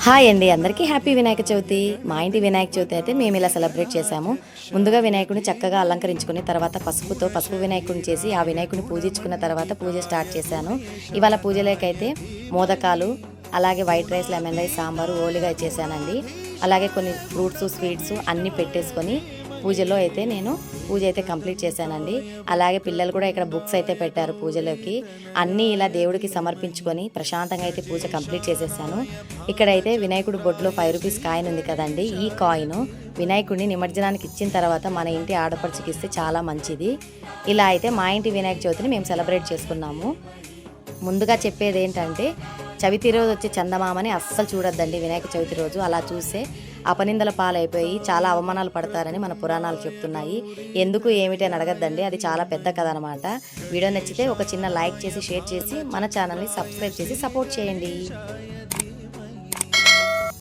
Hi అండి, అందరికీ happy Vinayaka Chavithi. మా ఇంటి వినాయక చవితి అయితే మేము ఇలా సెలబ్రేట్ చేసాము. ముందుగా వినాయకుడిని చక్కగా అలంకరించుకుని తర్వాత పసుపు వినాయకుడిని చేసి ఆ వినాయకుడిని పూజించుకున్న తర్వాత పూజ స్టార్ట్ చేశాను. ఇవాళ పూజలోకైతే మోదకాలు, అలాగే white rice, lemon rice, sambar, ఓలిగా చేశానండి. అలాగే కొన్ని ఫ్రూట్స్, స్వీట్స్ అన్నీ పెట్టేసుకొని పూజలో అయితే నేను పూజ అయితే కంప్లీట్ చేశానండి. అలాగే పిల్లలు కూడా ఇక్కడ బుక్స్ అయితే పెట్టారు పూజలోకి. అన్నీ ఇలా దేవుడికి సమర్పించుకొని ప్రశాంతంగా అయితే పూజ కంప్లీట్ చేసేసాను. ఇక్కడైతే వినాయకుడి బొడ్లో 5 రూపీస్ కాయిన్ ఉంది కదండి, ఈ కాయిన్ వినాయకుడిని నిమజ్జనానికి ఇచ్చిన తర్వాత మన ఇంటి ఆడపడుచుకి ఇస్తే చాలా మంచిది. ఇలా అయితే మా ఇంటి వినాయక చవితిని మేము సెలబ్రేట్ చేసుకున్నాము. ముందుగా చెప్పేది ఏంటంటే, చవితి రోజు వచ్చే చందమామని అస్సలు చూడొద్దండి. వినాయక చవితి రోజు అలా చూస్తే అపనిందల పాలైపోయి చాలా అవమానాలు పడతారని మన పురాణాలు చెప్తున్నాయి. ఎందుకు ఏమిటి అని అడగద్దండి, అది చాలా పెద్ద కథ అనమాట. వీడియో నచ్చితే ఒక చిన్న లైక్ చేసి, షేర్ చేసి మన ఛానల్ని సబ్స్క్రైబ్ చేసి సపోర్ట్ చేయండి.